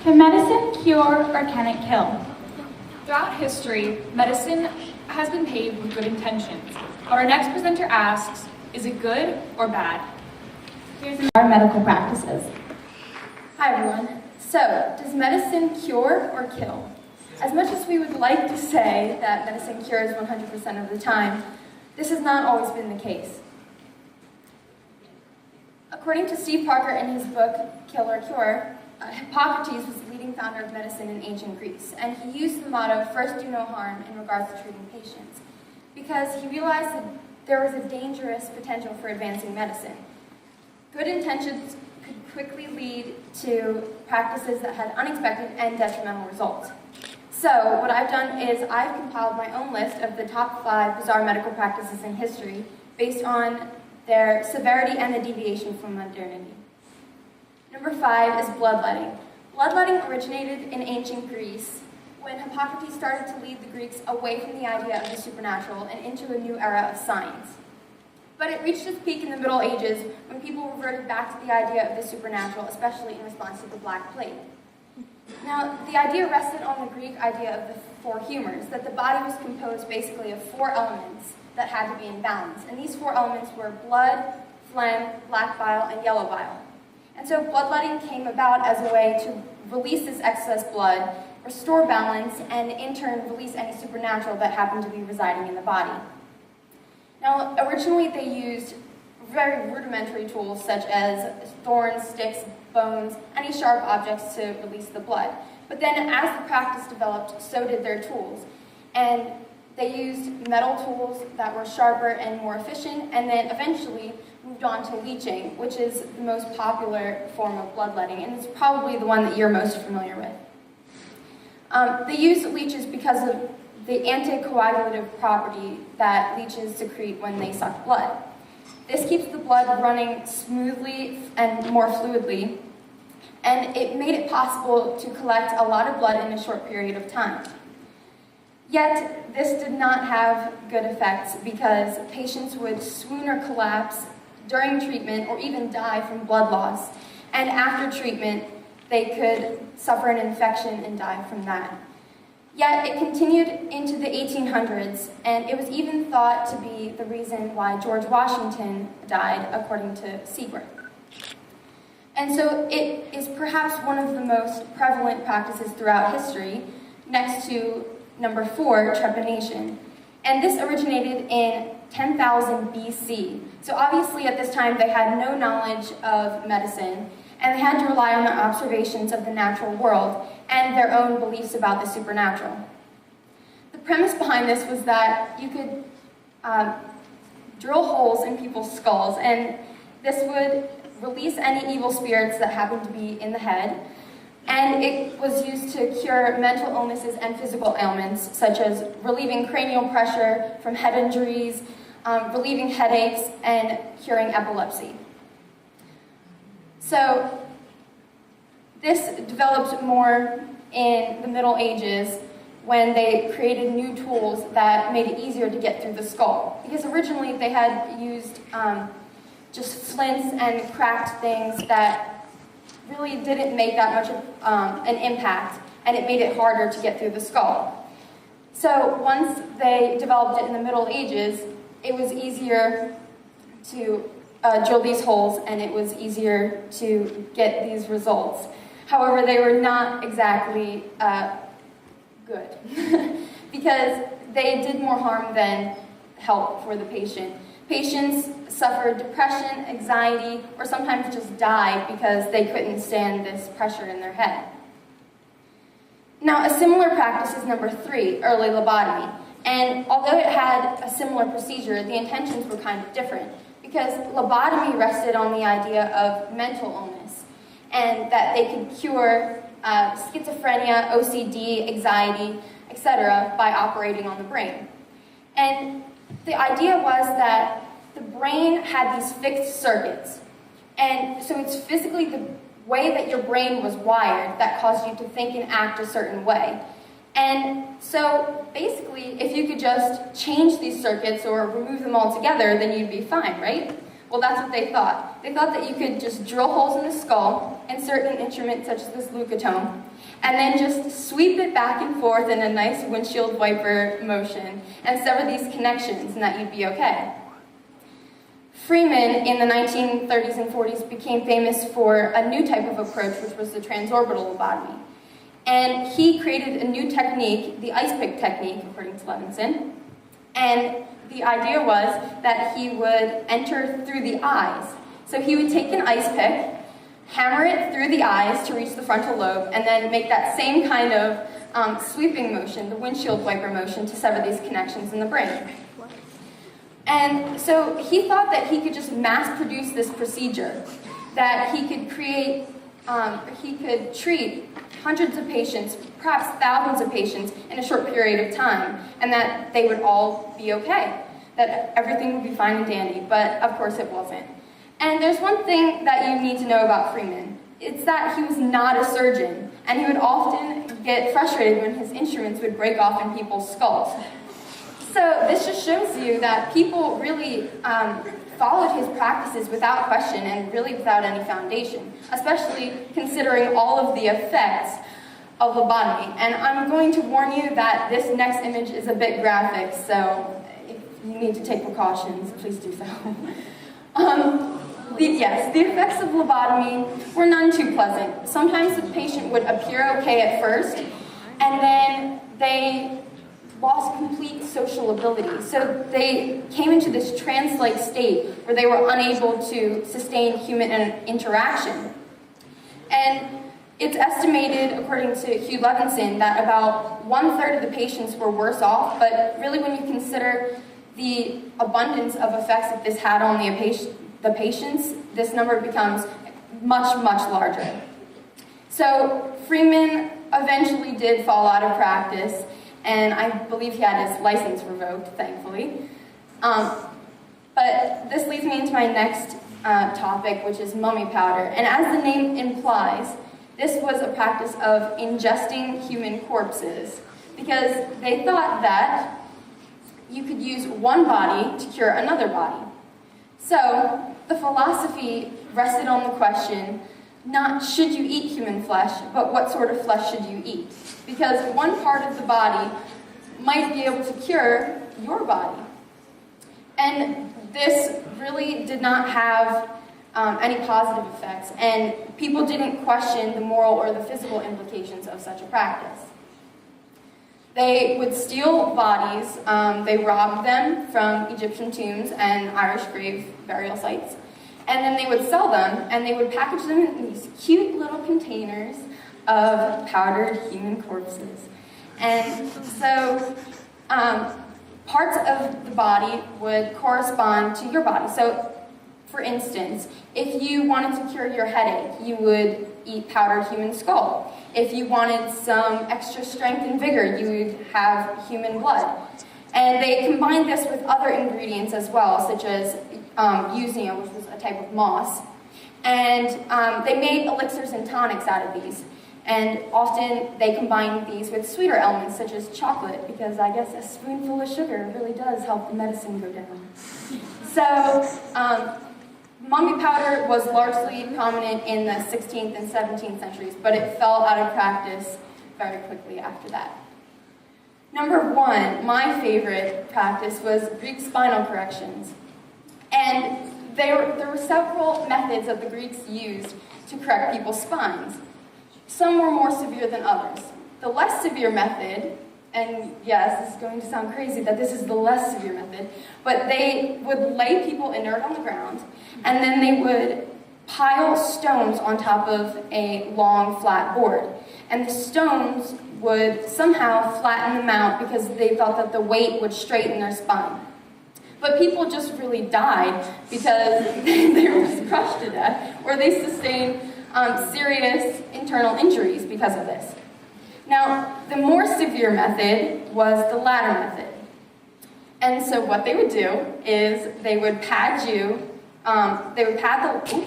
Can medicine cure or can it kill? Throughout history, medicine has been paved with good intentions. But our next presenter asks, is it good or bad? Here's our medical practices. Hi everyone. So, does medicine cure or kill? As much as we would like to say that medicine cures 100% of the time, this has not always been the case. According to Steve Parker in his book, Kill or Cure, Hippocrates was the leading founder of medicine in ancient Greece, and he used the motto, first do no harm, in regards to treating patients, because he realized that there was a dangerous potential for advancing medicine. Good intentions could quickly lead to practices that had unexpected and detrimental results. So, what I've done is I've compiled my own list of the top 5 bizarre medical practices in history based on their severity and the deviation from modernity. Number 5 is bloodletting. Bloodletting originated in ancient Greece when Hippocrates started to lead the Greeks away from the idea of the supernatural and into a new era of science. But it reached its peak in the Middle Ages when people reverted back to the idea of the supernatural, especially in response to the Black Plague. Now, the idea rested on the Greek idea of the 4 humors, that the body was composed basically of 4 elements that had to be in balance. And these 4 elements were blood, phlegm, black bile, and yellow bile. And so bloodletting came about as a way to release this excess blood, restore balance, and in turn release any supernatural that happened to be residing in the body. Now, originally they used very rudimentary tools such as thorns, sticks, bones, any sharp objects to release the blood. But then as the practice developed, so did their tools. And they used metal tools that were sharper and more efficient, and then eventually moved on to leeching, which is the most popular form of bloodletting, and it's probably the one that you're most familiar with. They use leeches because of the anticoagulative property that leeches secrete when they suck blood. This keeps the blood running smoothly and more fluidly, and it made it possible to collect a lot of blood in a short period of time. Yet, this did not have good effects because patients would swoon or collapse during treatment or even die from blood loss, and after treatment, they could suffer an infection and die from that. Yet it continued into the 1800s, and it was even thought to be the reason why George Washington died, according to Seabright. And so it is perhaps one of the most prevalent practices throughout history, next to number 4, trepanation. And this originated in 10,000 BC. So obviously at this time they had no knowledge of medicine, and they had to rely on their observations of the natural world and their own beliefs about the supernatural. The premise behind this was that you could drill holes in people's skulls, and this would release any evil spirits that happened to be in the head, and it was used to cure mental illnesses and physical ailments, such as relieving cranial pressure from head injuries, relieving headaches, and curing epilepsy. So this developed more in the Middle Ages when they created new tools that made it easier to get through the skull. Because originally they had used just flints and cracked things that really didn't make that much of an impact, and it made it harder to get through the skull. So once they developed it in the Middle Ages, it was easier to drill these holes, and it was easier to get these results. However, they were not exactly good because they did more harm than help for the patient. Patients suffered depression, anxiety, or sometimes just died because they couldn't stand this pressure in their head. Now, a similar practice is number 3, early lobotomy. And although it had a similar procedure, the intentions were kind of different, because lobotomy rested on the idea of mental illness and that they could cure schizophrenia, OCD, anxiety, etc. by operating on the brain. And the idea was that the brain had these fixed circuits, and so it's physically the way that your brain was wired that caused you to think and act a certain way. And so basically, if you could just change these circuits or remove them altogether, then you'd be fine, right? Well, Well, that's what they thought. They thought that you could just drill holes in the skull, insert an instrument such as this leucotome, and then just sweep it back and forth in a nice windshield wiper motion and sever these connections, and that you'd be okay. Freeman, in the 1930s and 40s, became famous for a new type of approach, which was the transorbital lobotomy. And he created a new technique, the ice pick technique, according to Levinson. And the idea was that he would enter through the eyes. So he would take an ice pick, hammer it through the eyes to reach the frontal lobe, and then make that same kind of sweeping motion, the windshield wiper motion, to sever these connections in the brain. And so he thought that he could just mass produce this procedure, that he could create, he could treat hundreds of patients, perhaps thousands of patients in a short period of time, and that they would all be okay, that everything would be fine and dandy, but of course it wasn't. And there's one thing that you need to know about Freeman. It's that he was not a surgeon, and he would often get frustrated when his instruments would break off in people's skulls. So this just shows you that people really followed his practices without question and really without any foundation, especially considering all of the effects of lobotomy. And I'm going to warn you that this next image is a bit graphic, so if you need to take precautions, please do so. The effects of lobotomy were none too pleasant. Sometimes the patient would appear okay at first, and then they lost complete social ability. So they came into this trance-like state where they were unable to sustain human interaction. And it's estimated, according to Hugh Levinson, that about 1/3 of the patients were worse off, but really when you consider the abundance of effects that this had on the patients, this number becomes much, much larger. So Freeman eventually did fall out of practice, and I believe he had his license revoked, thankfully. But this leads me into my next topic, which is mummy powder. And as the name implies, this was a practice of ingesting human corpses, because they thought that you could use one body to cure another body. So the philosophy rested on the question, not should you eat human flesh, but what sort of flesh should you eat? Because one part of the body might be able to cure your body. And this really did not have any positive effects, and people didn't question the moral or the physical implications of such a practice. They would steal bodies, they robbed them from Egyptian tombs and Irish grave burial sites, and then they would sell them, and they would package them in these cute little containers of powdered human corpses. And so parts of the body would correspond to your body. So for instance, if you wanted to cure your headache, you would eat powdered human skull. If you wanted some extra strength and vigor, you would have human blood. And they combined this with other ingredients as well, such as usnea, which was a type of moss. And they made elixirs and tonics out of these. And often they combined these with sweeter elements, such as chocolate, because I guess a spoonful of sugar really does help the medicine go down. So mummy powder was largely prominent in the 16th and 17th centuries, but it fell out of practice very quickly after that. Number one, my favorite practice was Greek spinal corrections. And there were several methods that the Greeks used to correct people's spines. Some were more severe than others. The less severe method, and yes, this is going to sound crazy that this is the less severe method, but they would lay people inert on the ground, and then they would pile stones on top of a long, flat board. And the stones would somehow flatten them out because they thought that the weight would straighten their spine. But people just really died because they were just crushed to death, or they sustained serious internal injuries because of this. Now, the more severe method was the ladder method. And so what they would do is they would pad you, they would pad the ladder.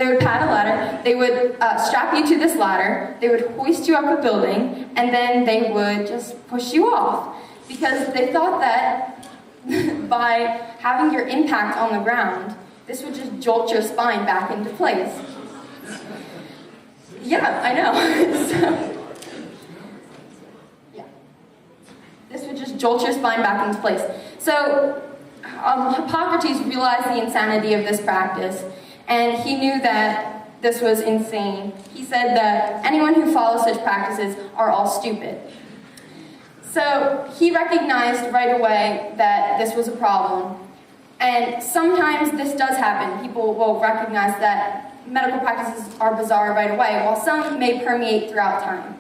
They would pad a ladder, they would strap you to this ladder, they would hoist you up a building, and then they would just push you off. Because they thought that by having your impact on the ground, this would just jolt your spine back into place. Yeah, I know. This would just jolt your spine back into place. So Hippocrates realized the insanity of this practice, and he knew that this was insane. He said that anyone who follows such practices are all stupid. So he recognized right away that this was a problem. And sometimes this does happen. People will recognize that medical practices are bizarre right away, while some may permeate throughout time.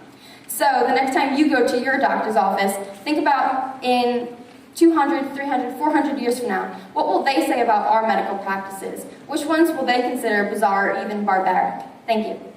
So the next time you go to your doctor's office, think about in 200, 300, 400 years from now, what will they say about our medical practices? Which ones will they consider bizarre or even barbaric? Thank you.